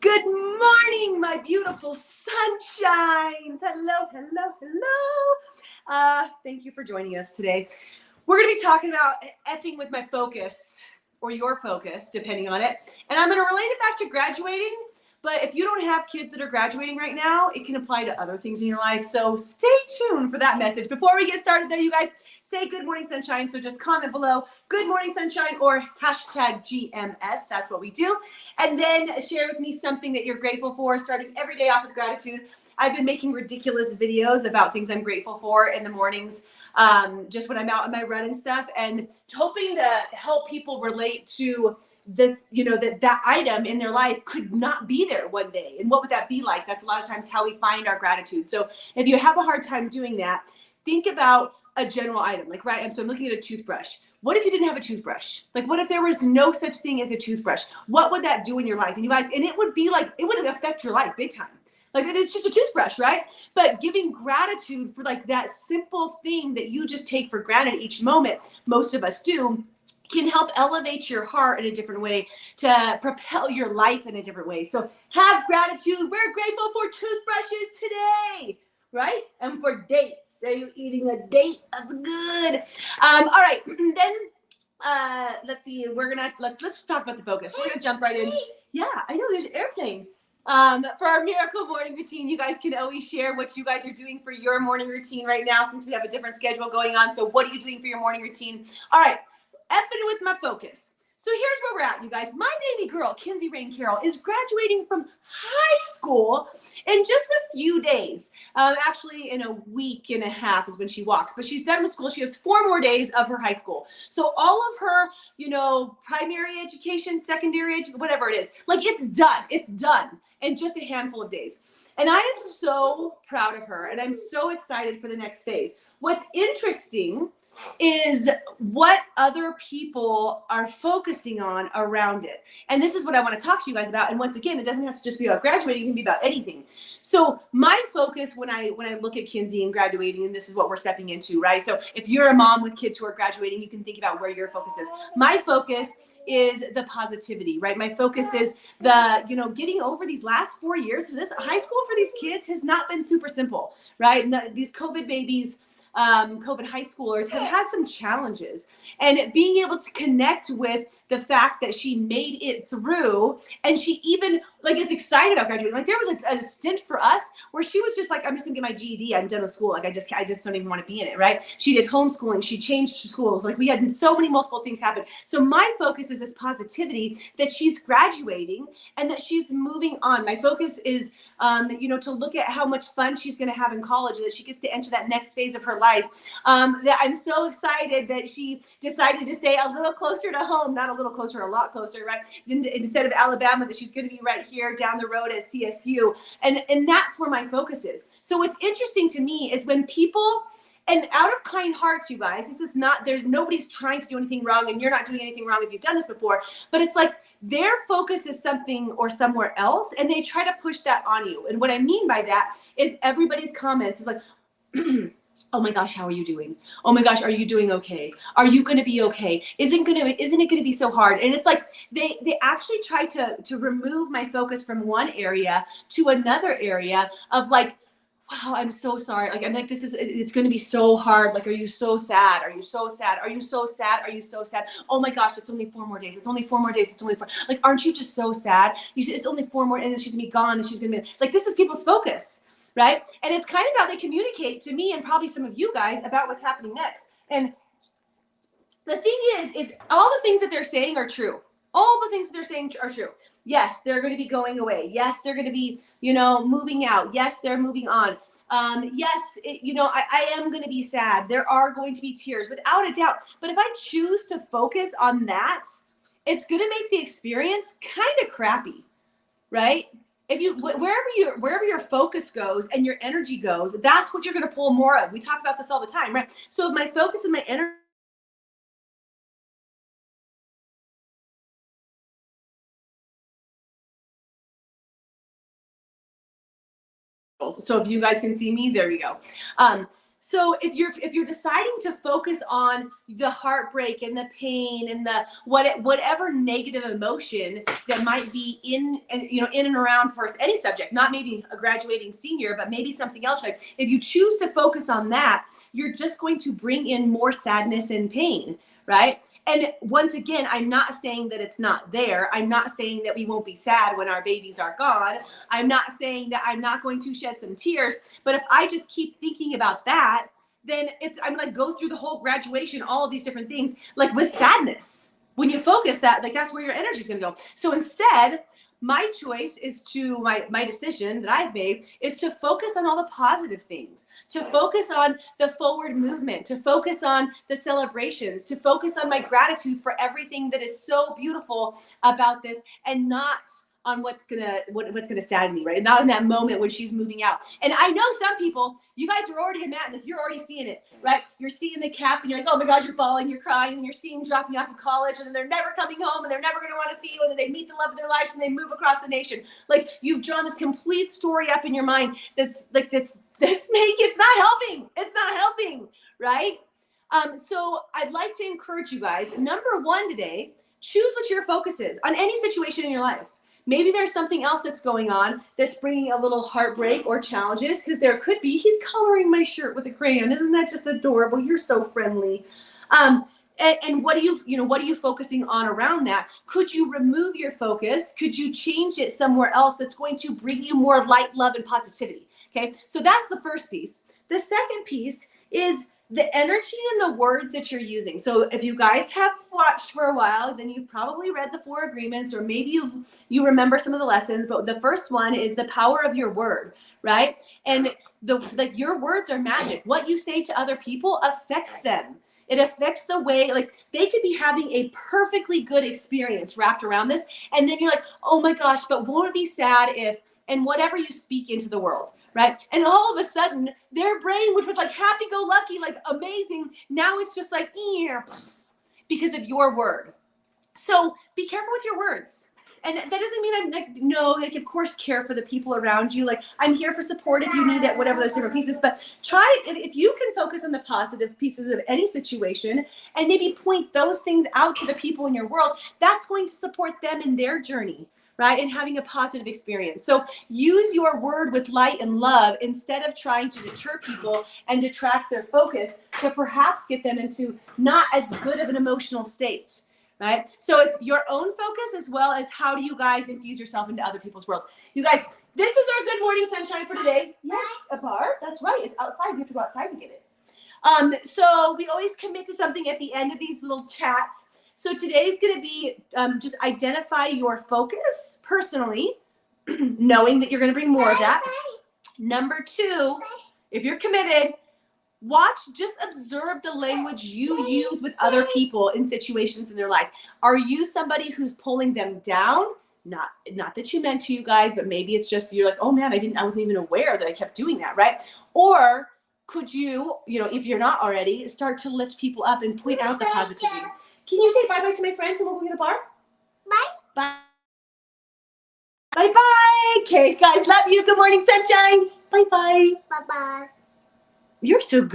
Good morning, my beautiful sunshines. Hello, hello, hello. Thank you for joining us today. We're going to be talking about effing with my focus, or your focus, depending on it. And I'm going to relate it back to graduating. But if you don't have kids that are graduating right now, it can apply to other things in your life. So stay tuned for that message. Before we get started, though, you guys, say good morning, sunshine. So just comment below, good morning, sunshine, or hashtag GMS. That's what we do. And then share with me something that you're grateful for, starting every day off with gratitude. I've been making ridiculous videos about things I'm grateful for in the mornings, just when I'm out on my run and stuff, and hoping to help people relate to that item in their life could not be there one day. And what would that be like? That's a lot of times how we find our gratitude. So if you have a hard time doing that, think about a general item, like, right? So I'm looking at a toothbrush. What if you didn't have a toothbrush? Like, what if there was no such thing as a toothbrush? What would that do in your life? And you guys, and it would be like, it would affect your life big time. Like, it's just a toothbrush, right? But giving gratitude for like that simple thing that you just take for granted each moment, most of us do, can help elevate your heart in a different way, to propel your life in a different way. So have gratitude. We're grateful for toothbrushes today, right? And for dates. Are you eating a date? That's good. All right. Then let's see. Let's talk about the focus. We're gonna jump right in. Yeah, I know there's an airplane. For our miracle morning routine, you guys can always share what you guys are doing for your morning routine right now, since we have a different schedule going on. So what are you doing for your morning routine? All right. Effing with my focus. So here's where we're at, you guys. My baby girl, Kinsey Rain Carroll, is graduating from high school in just a few days. Actually, in a week and a half is when she walks. But she's done with school. She has 4 more days of her high school. So all of her, primary education, secondary education, whatever it is, like, it's done. It's done in just a handful of days. And I am so proud of her, and I'm so excited for the next phase. What's interesting is what other people are focusing on around it. And this is what I want to talk to you guys about. And once again, it doesn't have to just be about graduating, it can be about anything. So my focus when I look at Kinsey and graduating, and this is what we're stepping into, right? So if you're a mom with kids who are graduating, you can think about where your focus is. My focus is the positivity, right? My focus is the, getting over these last 4 years. So this high school for these kids has not been super simple, right? And these COVID babies, COVID high schoolers have had some challenges, and being able to connect with the fact that she made it through, and she even is excited about graduating. Like, there was a stint for us where she was just like, I'm just gonna get my GED. I'm done with school. Like, I just don't even want to be in it, right? She did homeschooling. She changed schools. Like, we had so many multiple things happen. So my focus is this positivity that she's graduating and that she's moving on. My focus is, to look at how much fun she's going to have in college, and that she gets to enter that next phase of her life. That I'm so excited that she decided to stay a little closer to home, not a little closer, a lot closer, right? Instead of Alabama, that she's going to be right here down the road at CSU. And that's where my focus is. So what's interesting to me is when people, and out of kind hearts, you guys, this is not, nobody's trying to do anything wrong, and you're not doing anything wrong if you've done this before, but it's like their focus is something or somewhere else, and they try to push that on you. And what I mean by that is everybody's comments is like, oh my gosh, how are you doing? Oh my gosh, are you doing okay? Are you going to be okay? Isn't it going to be so hard? And it's like they actually try to remove my focus from one area to another area of like, wow, I'm so sorry. Like, I'm like, it's going to be so hard. Like, are you so sad? Are you so sad? Are you so sad? Are you so sad? Oh my gosh, it's only 4 more days. It's only 4 more days. It's only 4. Like, aren't you just so sad? It's only 4 more, and then she's going to be gone, and she's going to be like, this is people's focus. Right? And it's kind of how they communicate to me and probably some of you guys about what's happening next. And the thing is all the things that they're saying are true. All the things that they're saying are true. Yes, they're going to be going away. Yes, they're going to be, moving out. Yes, they're moving on. Yes, I am going to be sad. There are going to be tears, without a doubt. But if I choose to focus on that, it's going to make the experience kind of crappy, right? If you, wherever your focus goes and your energy goes, that's what you're going to pull more of. We talk about this all the time, right? So if my focus and my energy, so if you guys can see me, there you go. So if you're deciding to focus on the heartbreak and the pain and the whatever negative emotion that might be in and around for any subject, not maybe a graduating senior, but maybe something else, right? If you choose to focus on that, you're just going to bring in more sadness and pain, right? And once again, I'm not saying that it's not there. I'm not saying that we won't be sad when our babies are gone. I'm not saying that I'm not going to shed some tears. But if I just keep thinking about that, then I'm going to go through the whole graduation, all of these different things, like with sadness. When you focus that, like that's where your energy is going to go. So instead, my choice is to my decision that I've made is to focus on all the positive things, to focus on the forward movement, to focus on the celebrations, to focus on my gratitude for everything that is so beautiful about this, and not on what's gonna sadden me, right? Not in that moment when she's moving out. And I know some people, you guys are already mad, like you're already seeing it, right? You're seeing the cap and you're like, oh my gosh, you're bawling, you're crying, and you're seeing dropping off of college, and then they're never coming home, and they're never gonna want to see you, and then they meet the love of their lives and they move across the nation. Like you've drawn this complete story up in your mind it's not helping. It's not helping, right? So I'd like to encourage you guys, number one today, choose what your focus is on any situation in your life. Maybe there's something else that's going on that's bringing a little heartbreak or challenges, because there could be. He's coloring my shirt with a crayon. Isn't that just adorable? You're so friendly. And what are you focusing on around that? Could you remove your focus? Could you change it somewhere else that's going to bring you more light, love, and positivity? Okay, so that's the first piece. The second piece is the energy and the words that you're using. So if you guys have watched for a while, then you've probably read the 4 agreements, or maybe you remember some of the lessons. But the first one is the power of your word, right? And your words are magic. What you say to other people affects them. It affects the way, like they could be having a perfectly good experience wrapped around this, and then you're like, oh my gosh, but won't it be sad if, and whatever you speak into the world, right? And all of a sudden, their brain, which was like happy-go-lucky, like amazing, now it's just like, because of your word. So be careful with your words. And that doesn't mean I'm like, no, like, of course, care for the people around you. Like, I'm here for support if you need it, whatever those different pieces. But try, if you can focus on the positive pieces of any situation and maybe point those things out to the people in your world, that's going to support them in their journey, right? And having a positive experience. So use your word with light and love instead of trying to deter people and detract their focus to perhaps get them into not as good of an emotional state. Right? So it's your own focus as well as how do you guys infuse yourself into other people's worlds. You guys, this is our good morning sunshine for today. Yeah, a bar. That's right. It's outside. You have to go outside to get it. So we always commit to something at the end of these little chats. So today's going to be just identify your focus personally, knowing that you're going to bring more of that. Number 2, if you're committed, just observe the language you use with other people in situations in their life. Are you somebody who's pulling them down? Not that you meant to, you guys, but maybe it's just you're like, oh man, I wasn't even aware that I kept doing that, right? Or could you, if you're not already, start to lift people up and point out the positivity? Can you say bye-bye to my friends and we'll go get a bar? Bye. Bye. Bye-bye. Okay, guys, love you. Good morning, sunshines. Bye-bye. Bye-bye. You're so good.